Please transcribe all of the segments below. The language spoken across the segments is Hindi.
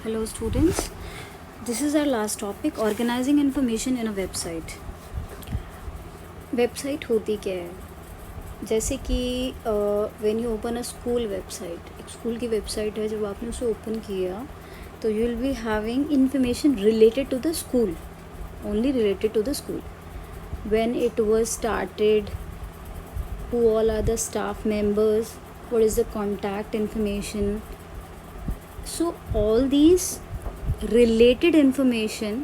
Hello students, this is our last topic, organizing information in a website. Website होती क्या है? जैसे कि when you open a school website, एक स्कूल की वेबसाइट है, जब आपने उसे ओपन किया तो you will be having information related to the school, only related to the school, when it was started, who all are the staff members, what is the contact information. So all these related information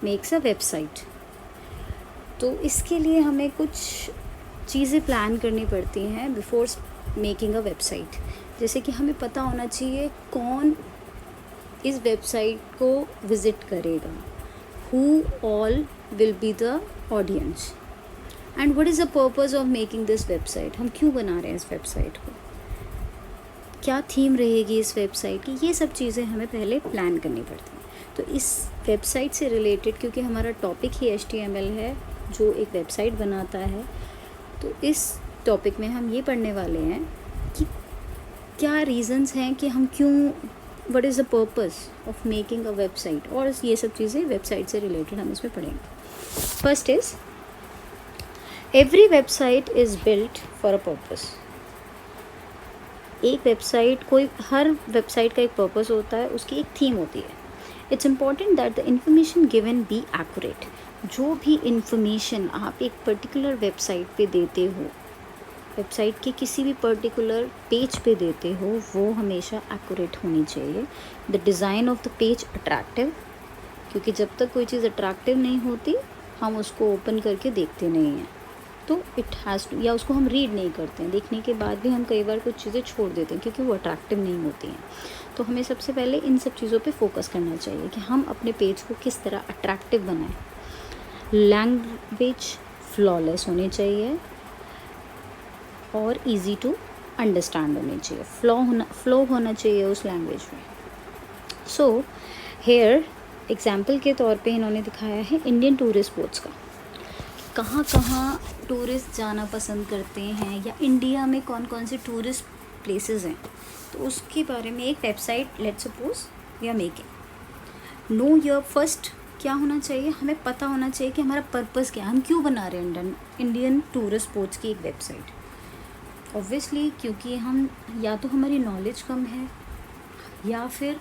makes a website. तो इसके लिए हमें कुछ चीज़ें प्लान करनी पड़ती हैं बिफोर मेकिंग अ वेबसाइट. जैसे कि हमें पता होना चाहिए कौन इस वेबसाइट को विज़िट करेगा, who all will be the audience, and what is the purpose of making this website. हम क्यों बना रहे हैं इस वेबसाइट को, क्या थीम रहेगी इस वेबसाइट की, ये सब चीज़ें हमें पहले प्लान करनी पड़ती हैं. तो इस वेबसाइट से रिलेटेड, क्योंकि हमारा टॉपिक ही HTML है जो एक वेबसाइट बनाता है, तो इस टॉपिक में हम ये पढ़ने वाले हैं कि क्या रीज़न्स हैं कि हम क्यों, what is the purpose of making a website, और ये सब चीज़ें वेबसाइट से रिलेटेड हम इसमें पढ़ेंगे. First is every website is built for a purpose. एक वेबसाइट, कोई हर वेबसाइट का एक पर्पज़ होता है, उसकी एक थीम होती है. It's important that the information given be accurate. जो भी इंफॉर्मेशन आप एक पर्टिकुलर वेबसाइट पे देते हो, वेबसाइट के किसी भी पर्टिकुलर पेज पे देते हो, वो हमेशा एक्यूरेट होनी चाहिए. The design of the page attractive, क्योंकि जब तक कोई चीज़ अट्रैक्टिव नहीं होती हम उसको ओपन करके देखते नहीं हैं. तो इट हैज़ टू, या उसको हम रीड नहीं करते हैं, देखने के बाद भी हम कई बार कुछ चीज़ें छोड़ देते हैं क्योंकि वो अट्रैक्टिव नहीं होती हैं. तो हमें सबसे पहले इन सब चीज़ों पे फोकस करना चाहिए कि हम अपने पेज को किस तरह अट्रैक्टिव बनाएं. लैंग्वेज फ्लॉलेस होनी चाहिए और इजी टू अंडरस्टैंड होनी चाहिए. फ्लो होना चाहिए उस लैंग्वेज में. सो हेयर एग्जाम्पल के तौर पे इन्होंने दिखाया है इंडियन टूरिस्ट स्पॉट्स का. कहाँ कहाँ टूरिस्ट जाना पसंद करते हैं, या इंडिया में कौन कौन से टूरिस्ट प्लेसेस हैं, तो उसके बारे में एक website let's suppose we are making. Know your first क्या होना चाहिए, हमें पता होना चाहिए कि हमारा पर्पज़ क्या है, हम क्यों बना रहे हैं इंडियन टूरिस्ट स्पॉट्स की एक वेबसाइट. ऑब्वियसली क्योंकि हम, या तो हमारी नॉलेज कम है, या फिर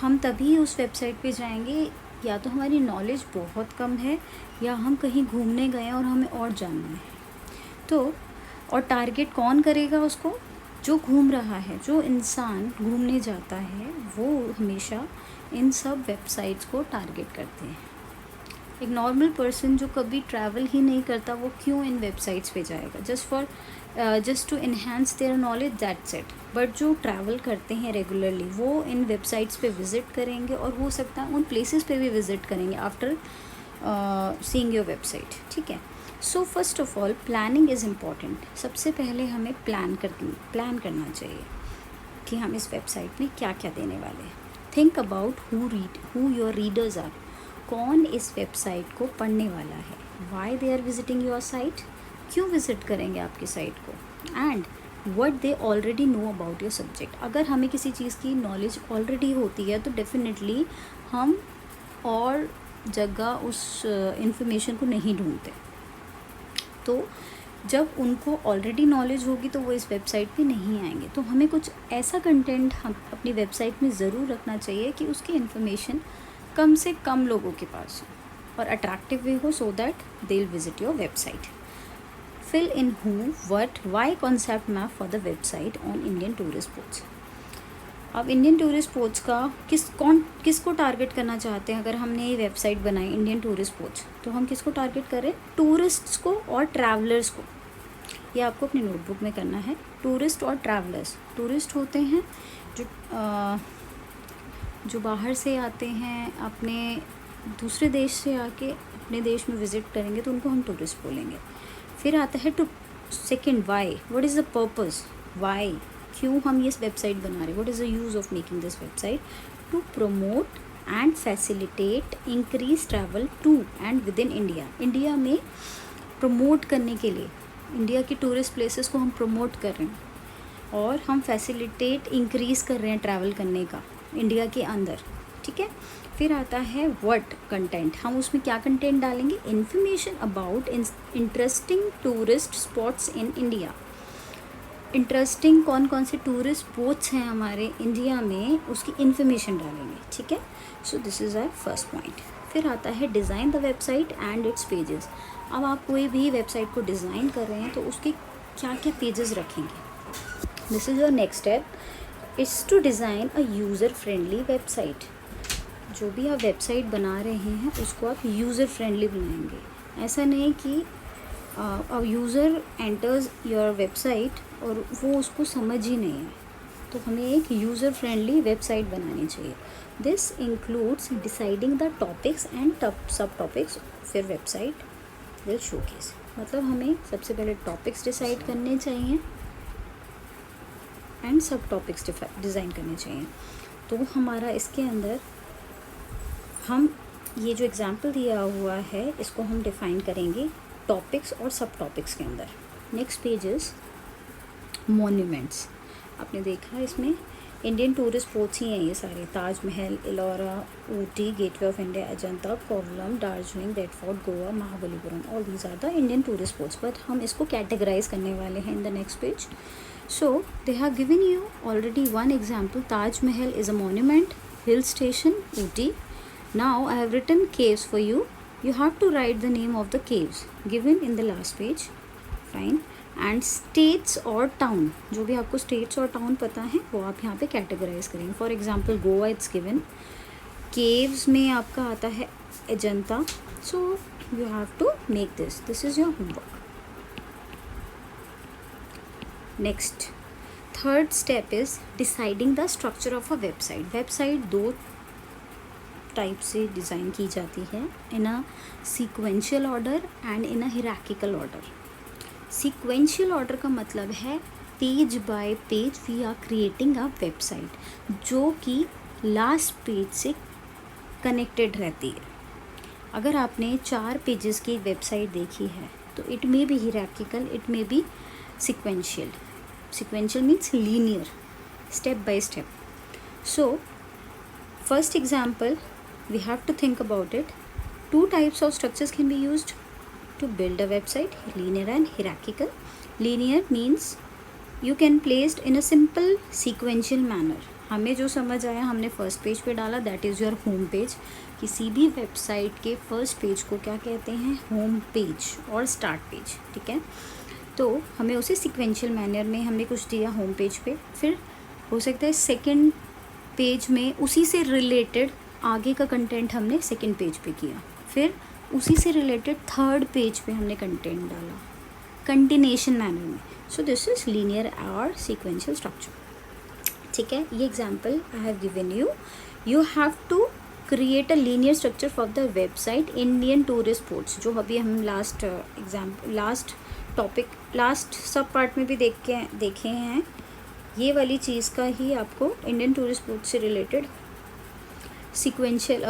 हम तभी उस वेबसाइट पे जाएंगे, या तो हमारी नॉलेज बहुत कम है, या हम कहीं घूमने गए हैं और हमें और जानना है. तो और टारगेट कौन करेगा उसको, जो घूम रहा है, जो इंसान घूमने जाता है वो हमेशा इन सब वेबसाइट्स को टारगेट करते हैं. एक नॉर्मल पर्सन जो कभी ट्रैवल ही नहीं करता, वो क्यों इन वेबसाइट्स पे जाएगा, just to enhance their knowledge, that's it. But जो ट्रैवल करते हैं रेगुलरली, वो इन वेबसाइट्स पे विज़िट करेंगे, और हो सकता है उन प्लेसेस पे भी विज़िट करेंगे आफ्टर सीइंग योर वेबसाइट. ठीक है. So first of all planning is important. सबसे पहले हमें प्लान करना चाहिए कि हम इस वेबसाइट में क्या क्या देने वाले हैं. Think about who your readers are. कौन इस वेबसाइट को पढ़ने वाला है, why they are visiting your site, क्यों विज़िट करेंगे आपकी साइट को, and what they already know about your subject. अगर हमें किसी चीज़ की नॉलेज ऑलरेडी होती है तो डेफिनेटली हम और जगह उस इंफॉर्मेशन को नहीं ढूंढते. तो जब उनको ऑलरेडी नॉलेज होगी तो वो इस वेबसाइट पे नहीं आएंगे. तो हमें कुछ ऐसा कंटेंट हम अपनी वेबसाइट में ज़रूर रखना चाहिए कि उसकी इन्फॉर्मेशन कम से कम लोगों के पास हो और अट्रैक्टिव वे हो, so that they will visit your website. Fill in who, what, why concept map for the website on Indian tourist spots. अब इंडियन टूरिस्ट स्पॉट्स का किसको टारगेट करना चाहते हैं. अगर हमने ये वेबसाइट बनाई इंडियन टूरिस्ट स्पॉट्स, तो हम किसको टारगेट करें, टूरिस्ट्स को और ट्रैवलर्स को. ये आपको अपनी नोटबुक में करना है. टूरिस्ट और ट्रैवलर्स. टूरिस्ट होते हैं जो बाहर से आते हैं, अपने दूसरे देश से आके अपने देश में विज़िट करेंगे, तो उनको हम टूरिस्ट बोलेंगे. फिर आता है second, why, what is the purpose, why, क्यों हम ये वेबसाइट बना रहे हैं, what is the use of making this website. To promote and facilitate increase travel to and with in India. India में प्रमोट करने के लिए, इंडिया की टूरिस्ट प्लेसेस को हम प्रमोट कर रहे हैं. और हम फैसिलिटेट इंक्रीज़ कर रहे हैं ट्रैवल करने का इंडिया के अंदर, ठीक है। फिर आता है व्हाट कंटेंट, हम उसमें क्या कंटेंट डालेंगे, information about interesting tourist spots in India. Interesting कौन कौन से टूरिस्ट स्पॉट्स हैं हमारे इंडिया में, उसकी इन्फॉर्मेशन डालेंगे, ठीक है। So this is our first point. फिर आता है design the website and its pages. अब आप कोई भी वेबसाइट को डिज़ाइन कर रहे हैं तो उसके क्या क्या पेजेस रखेंगे। This is your next step is to design a user friendly website. जो भी आप वेबसाइट बना रहे हैं उसको आप यूज़र फ्रेंडली बनाएंगे। ऐसा नहीं कि अ यूज़र एंटर्स योर वेबसाइट और वो उसको समझ ही नहीं है, तो हमें एक यूज़र फ्रेंडली वेबसाइट बनानी चाहिए। This includes deciding the topics and सब टॉपिक्स फिर वेबसाइट विल शोकेस। मतलब हमें सबसे पहले टॉपिक्स डिसाइड करने चाहिए एंड सब टॉपिक्स डिज़ाइन करने चाहिए। तो हमारा इसके अंदर हम ये जो एग्जाम्पल दिया हुआ है इसको हम डिफ़ाइन करेंगे टॉपिक्स और सब टॉपिक्स के अंदर। Next page is monuments. आपने देखा इसमें इंडियन टूरिस्ट स्पॉट्स ही हैं ये सारे, Taj Mahal, Ellora, Ooty, Gateway of India, Ajanta, Kovalam, Darjeeling, Red Fort, Goa, Mahabalipuram, all these are the Indian tourist spots. But हम इसको कैटेगराइज करने वाले हैं in the next page. So they have given you already one example, Taj Mahal is a monument, hill station Ooty. Now I have written caves for you. You have to write the name of the caves given in the last page. Fine. And states और town, जो भी आपको states और town पता है वो आप यहाँ पे categorize करेंगे। For example, Goa it's given. Caves में आपका आता है Ajanta. So you have to make this. This is your homework. Next, third step is deciding the structure of a website. Website दो टाइप से डिज़ाइन की जाती है, in a sequential order and in a hierarchical order. Sequential order का मतलब है page by page we are creating a website जो कि लास्ट पेज से कनेक्टेड रहती है। अगर आपने 4 पेजेस की वेबसाइट देखी है तो it may be hierarchical, it may be sequential. Sequential means linear, step by step. So first example, we have to think about it. 2 types of structures can be used to build a website, linear and hierarchical. Linear means you can placed in a simple sequential manner. हमें जो समझ आया हमने फर्स्ट पेज पे डाला, that is your home page. किसी भी वेबसाइट के फर्स्ट पेज को क्या कहते हैं, होम पेज और स्टार्ट पेज, ठीक है। तो हमें उसे सिक्वेंशियल मैनर में हमने कुछ दिया होम पेज पे, फिर हो सकता है सेकेंड पेज में उसी से रिलेटेड आगे का कंटेंट हमने सेकंड पेज पे किया, फिर उसी से रिलेटेड थर्ड पेज पे हमने कंटेंट डाला कंटिन्यूएशन मैनर में। सो दिस इज़ लीनियर और सीक्वेंशियल स्ट्रक्चर, ठीक है। ये example I have given you. You have to create a linear structure for the website Indian tourist spots, जो अभी हम last topic last sub part में भी देखे हैं। ये वाली चीज़ का ही आपको इंडियन टूरिस्ट स्पॉट्स से रिलेटेड सीक्वेंशियल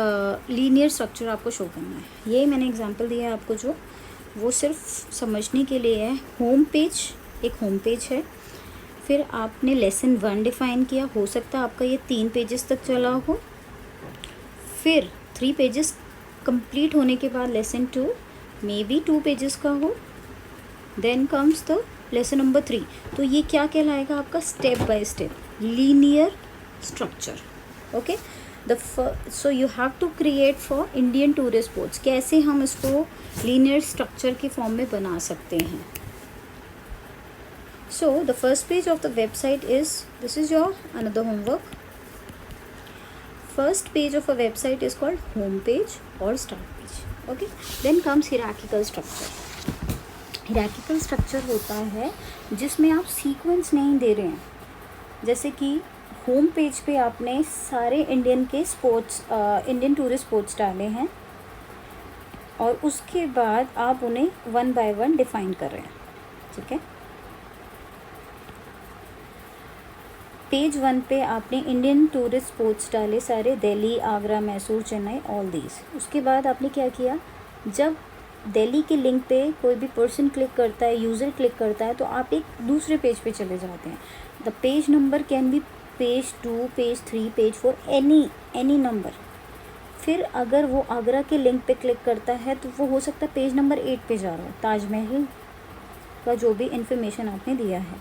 लीनियर स्ट्रक्चर आपको शो करना है। ये मैंने एग्जांपल दिया है आपको, जो वो सिर्फ समझने के लिए है। होम पेज एक होम पेज है, फिर आपने लेसन 1 डिफ़ाइन किया, हो सकता है आपका ये 3 पेजेस तक चला हो, फिर 3 पेजेस कंप्लीट होने के बाद लेसन 2 मे बी 2 पेजेस का हो, then comes the lesson number 3। तो ये क्या कहलाएगा आपका step by step linear structure, okay. So you have to create for Indian tourist spots. कैसे हम इसको लीनियर स्ट्रक्चर के फॉर्म में बना सकते हैं। So the first page of the website is, this is your another homework. First page of a website is called home page और start page, okay. Then comes hierarchical structure. Hierarchical structure होता है जिसमें आप सीक्वेंस नहीं दे रहे हैं, जैसे कि होम पेज पे आपने सारे इंडियन टूरिस्ट स्पॉट्स डाले हैं और उसके बाद आप उन्हें 1 बाय 1 डिफ़ाइन कर रहे हैं, ठीक है। पेज 1 पे आपने इंडियन टूरिस्ट स्पॉट्स डाले सारे, दिल्ली, आगरा, मैसूर, चेन्नई, ऑल दीज। उसके बाद आपने क्या किया, जब दिल्ली के लिंक पे कोई भी पर्सन क्लिक करता है, यूज़र क्लिक करता है, तो आप एक दूसरे पेज पे चले जाते हैं, the page number can be page 2, page 3, page 4, any number. फिर अगर वो आगरा के लिंक पे क्लिक करता है तो वो हो सकता है पेज नंबर 8 पे जा रहा हो, ताजमहल का जो भी इंफॉर्मेशन आपने दिया है।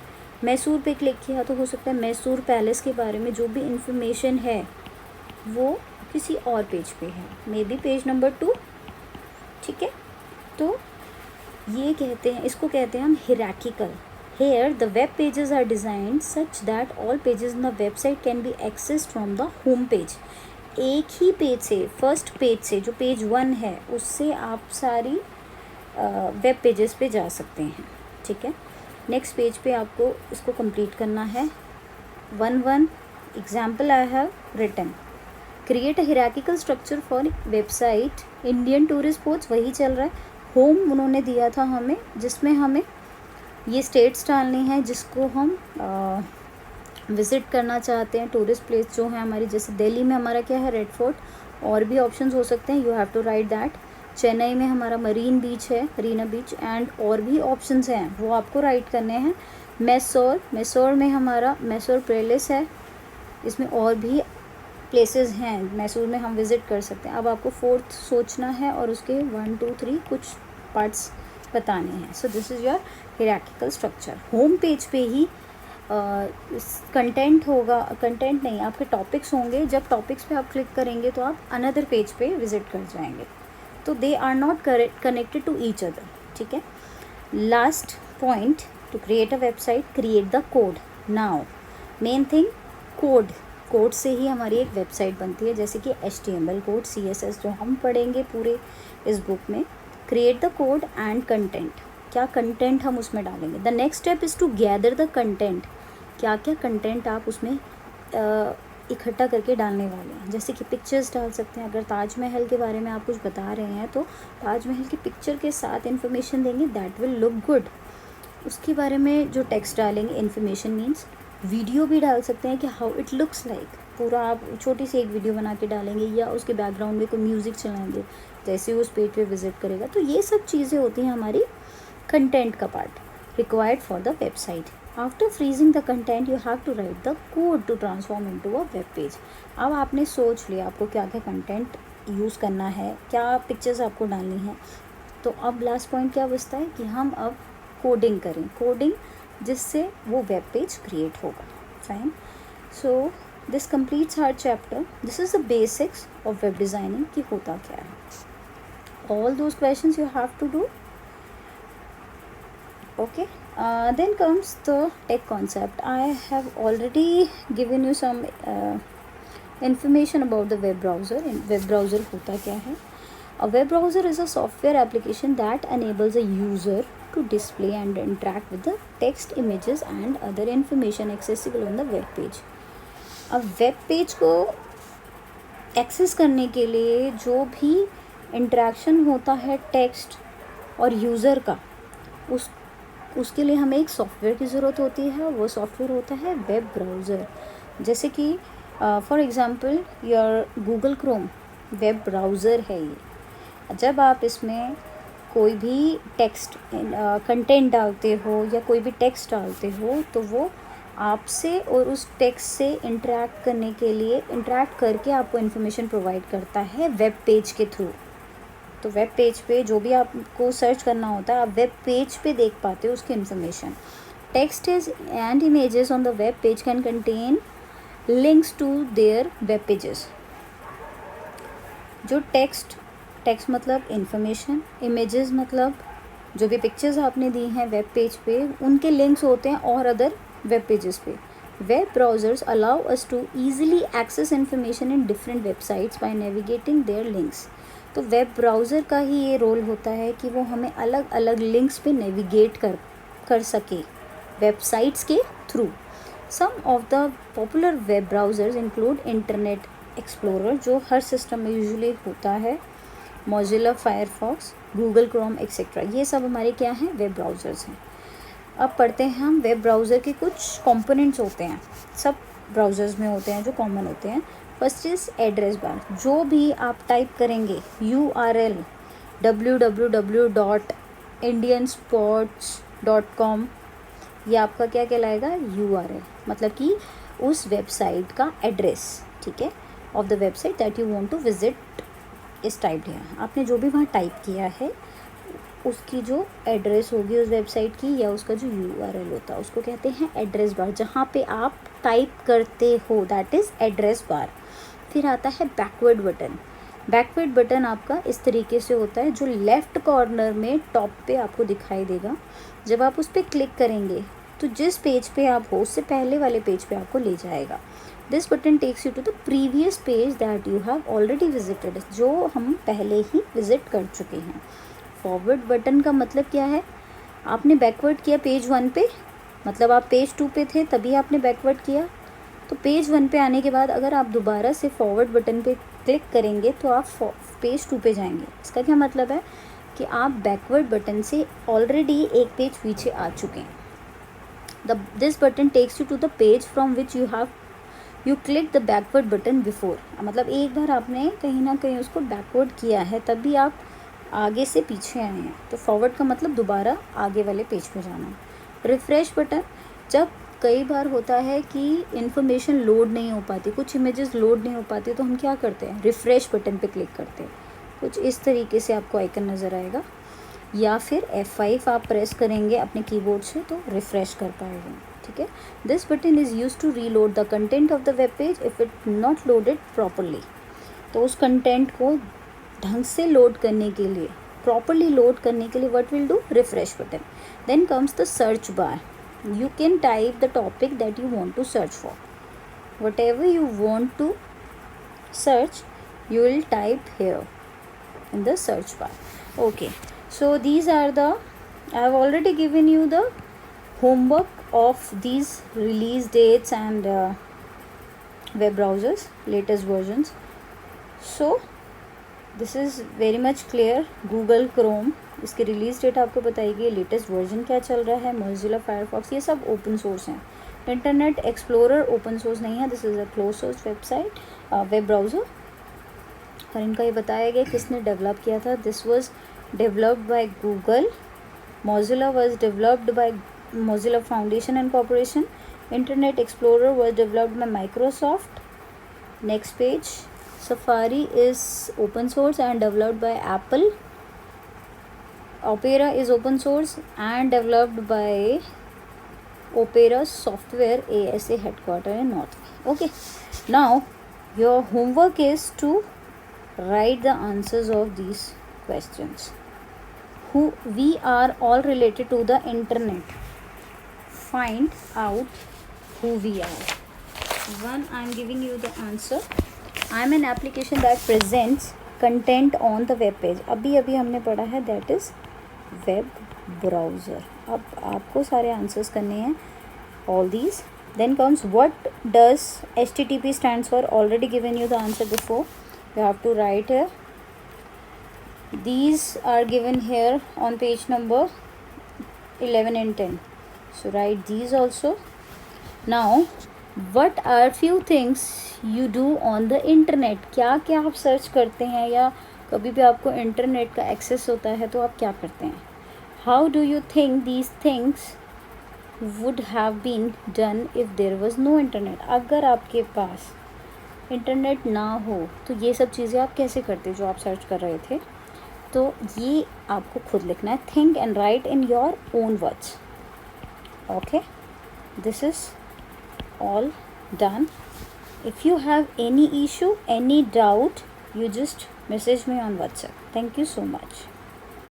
मैसूर पे क्लिक किया तो हो सकता है मैसूर पैलेस के बारे में जो भी इंफॉर्मेशन है वो किसी और पेज पे है, मे बी पेज नंबर 2। ठीक है, तो ये कहते हैं, इसको कहते हैं हम hierarchical। Here the web pages are designed such that all pages in the website can be accessed from the home page। एक ही पेज से, फर्स्ट पेज से, जो पेज 1 है उससे आप सारी वेब पेजेस पे जा सकते हैं। ठीक है, नेक्स्ट पेज पे आपको इसको कंप्लीट करना है। 1 example I have written, create a hierarchical structure for website Indian tourist spots, वही चल रहा है। होम उन्होंने दिया था हमें, जिसमें हमें ये स्टेट्स डालनी है जिसको हम विज़िट करना चाहते हैं, टूरिस्ट प्लेस जो है हमारी। जैसे दिल्ली में हमारा क्या है, रेड फोर्ट, और भी ऑप्शंस हो सकते हैं, you have to write that. Chennai में हमारा मरीन बीच है, मरीना बीच, एंड और भी ऑप्शंस हैं वो आपको राइट करने हैं। मैसूर में हमारा मैसूर पैलेस है, इसमें और भी प्लेसेस हैं मैसूर में, हम विज़िट कर सकते हैं। अब आपको 4th सोचना है और उसके 1, 2, 3 कुछ पार्ट्स बताने हैं। सो this is your hierarchical structure. Home page पे ही कंटेंट होगा, कंटेंट नहीं, आपके टॉपिक्स होंगे। जब टॉपिक्स पे आप क्लिक करेंगे तो आप अनदर पेज पे विज़िट कर जाएंगे, तो they are not connected to each other. ठीक है, last point, to create a website create the code. Now main thing, code से ही हमारी एक वेबसाइट बनती है, जैसे कि HTML कोड, CSS जो हम पढ़ेंगे पूरे इस बुक में। Create the code and content, क्या कंटेंट हम उसमें डालेंगे। The next step is to gather the content, क्या क्या कंटेंट आप उसमें इकट्ठा करके डालने वाले हैं। जैसे कि पिक्चर्स डाल सकते हैं, अगर ताजमहल के बारे में आप कुछ बता रहे हैं तो ताजमहल की पिक्चर के साथ इन्फॉर्मेशन देंगे, दैट विल लुक गुड। उसके बारे में जो टेक्स्ट डालेंगे, इन्फॉर्मेशन मीन्स वीडियो भी डाल सकते हैं कि हाउ इट लुक्स लाइक, पूरा आप छोटी सी एक वीडियो बना के डालेंगे, या उसके बैकग्राउंड में कोई म्यूज़िक चलाएंगे जैसे उस पेज पे विज़िट करेगा। तो ये सब चीज़ें होती हैं हमारी कंटेंट का part, required for the website. After freezing the content you have to write the code to transform into a web page. अब आपने सोच लिया आपको क्या क्या कंटेंट यूज़ करना है, क्या पिक्चर्स आपको डालनी है, तो अब लास्ट पॉइंट क्या बचता है कि हम अब कोडिंग करें, कोडिंग जिससे वो वेब पेज क्रिएट होगा। Fine, so this completes our chapter. This is the basics of web designing कि होता क्या है। All those questions you have to do. Okay, then comes the tech concept. I have already given you some information about the web browser. Web browser होता क्या है? A web browser is a software application that enables a user to display and interact with the text, images and other information accessible on the web page. अब वेब पेज को एक्सेस करने के लिए जो भी इंटरेक्शन होता है टेक्स्ट और यूज़र का, उसके लिए हमें एक सॉफ्टवेयर की ज़रूरत होती है, वो सॉफ्टवेयर होता है वेब ब्राउज़र। जैसे कि for example your Google Chrome web browser है ये। जब आप इसमें कोई भी टेक्स्ट कंटेंट डालते हो या कोई भी टेक्स्ट डालते हो तो वो आपसे और उस टेक्स्ट से इंटरेक्ट करने के लिए, इंटरेक्ट करके आपको इन्फॉर्मेशन प्रोवाइड करता है वेब पेज के थ्रू। तो वेब पेज पे जो भी आपको सर्च करना होता है आप वेब पेज पे देख पाते हो उसकी information. Text is and images on the web page can contain links to their web pages. जो टेक्स्ट मतलब इन्फॉर्मेशन, इमेजेस मतलब जो भी पिक्चर्स आपने दी हैं वेब पेज पे, उनके लिंक्स होते हैं और अदर वेब पेजेस पे। Web browsers allow us to easily access information in different websites by navigating their links. तो वेब ब्राउज़र का ही ये रोल होता है कि वो हमें अलग अलग लिंक्स पे नेविगेट कर सके वेबसाइट्स के थ्रू। Some of the popular web browsers include Internet Explorer जो हर सिस्टम में यूजुअली होता है, Mozilla Firefox, Google Chrome etcetera, ये सब हमारे क्या हैं, वेब ब्राउज़र्स हैं। अब पढ़ते हैं हम वेब ब्राउज़र के कुछ कंपोनेंट्स होते हैं, सब ब्राउज़र्स में होते हैं जो कॉमन होते हैं। First is address bar. जो भी आप टाइप करेंगे URL www.indiansports.com ये आपका क्या कहलाएगा, URL, मतलब कि उस वेबसाइट का एड्रेस, ठीक है, of the website that you want to visit is typed here. आपने जो भी वहाँ टाइप किया है उसकी जो एड्रेस होगी उस वेबसाइट की, या उसका जो URL होता है उसको कहते हैं एड्रेस बार, जहाँ पे आप टाइप करते हो, दैट इज़ एड्रेस बार। फिर आता है बैकवर्ड बटन। बैकवर्ड बटन आपका इस तरीके से होता है, जो लेफ़्ट कॉर्नर में टॉप पे आपको दिखाई देगा। जब आप उस पर क्लिक करेंगे तो जिस पेज पे आप हो उससे पहले वाले पेज पे आपको ले जाएगा। This button takes you to the previous page that you have already visited, जो हम पहले ही विजिट कर चुके हैं। फॉरवर्ड बटन का मतलब क्या है, आपने बैकवर्ड किया पेज 1 पे, मतलब आप पेज 2 पे थे तभी आपने बैकवर्ड किया, तो पेज 1 पे आने के बाद अगर आप दोबारा से फॉरवर्ड बटन पे क्लिक करेंगे तो आप पेज 2 पे जाएंगे। इसका क्या मतलब है कि आप बैकवर्ड बटन से ऑलरेडी एक पेज पीछे आ चुके हैं। This button takes you to the page from which you click the backward button before, मतलब एक बार आपने कहीं ना कहीं उसको बैकवर्ड किया है तभी आप आगे से पीछे आए हैं। तो फॉरवर्ड का मतलब दोबारा आगे वाले पेज पे जाना। रिफ़्रेश बटन, जब कई बार होता है कि इन्फॉर्मेशन लोड नहीं हो पाती, कुछ इमेजेस लोड नहीं हो पाती, तो हम क्या करते हैं, रिफ़्रेश बटन पे क्लिक करते हैं। कुछ इस तरीके से आपको आइकन नज़र आएगा, या फिर F5 आप प्रेस करेंगे अपने कीबोर्ड से तो रिफ़्रेश कर पाएंगे, ठीक है। This button is use to reload the content of the web page if it not loaded properly. तो उस कंटेंट को ढंग से लोड करने के लिए, प्रॉपरली लोड करने के लिए what will do, refresh button. Then comes the search bar. You can type the topic that you want to search for. Whatever you want to search, you will type here in the search bar. Okay, so these are the, I have already given you the homework of these release dates and web browsers, latest versions. So this is very much clear. Google Chrome, इसकी रिलीज़ डेट आपको बताएगी, लेटेस्ट वर्जन क्या चल रहा है, मोज़िला फायरफॉक्स, ये सब ओपन सोर्स हैं। इंटरनेट एक्सप्लोरर ओपन सोर्स नहीं है, this is a close source website, web browser. और इनका ये बताया गया किसने डेवलप किया था, this was developed by Google. Mozilla was developed by Mozilla foundation and corporation. Internet explorer was developed by Microsoft. Next page, Safari is open source and developed by Apple. Opera is open source and developed by Opera Software ASA headquarter in North. Okay, now your homework is to write the answers of these questions. We are all related to the internet. Find out who we are. One, I am giving you the answer. I am an application that presents content on the web page. अभी हमने पढ़ा है that is web browser. अब आपको सारे आंसर्स करने हैं all these. Then comes what does HTTP stands for. Already given you the answer before. You have to write here. These are given here on page number 11 and 10. So write these also. Now what are few things you do on the internet. क्या क्या आप सर्च करते हैं, या कभी भी आपको इंटरनेट का एक्सेस होता है तो आप क्या करते हैं. How do you think these things would have been done if there was no internet. अगर आपके पास इंटरनेट ना हो तो ये सब चीज़ें आप कैसे करते जो आप सर्च कर रहे थे. तो ये आपको खुद लिखना है. Think and right in your own words. Okay, this is all done. If you have any issue, any doubt, you just message me on WhatsApp. Thank you so much.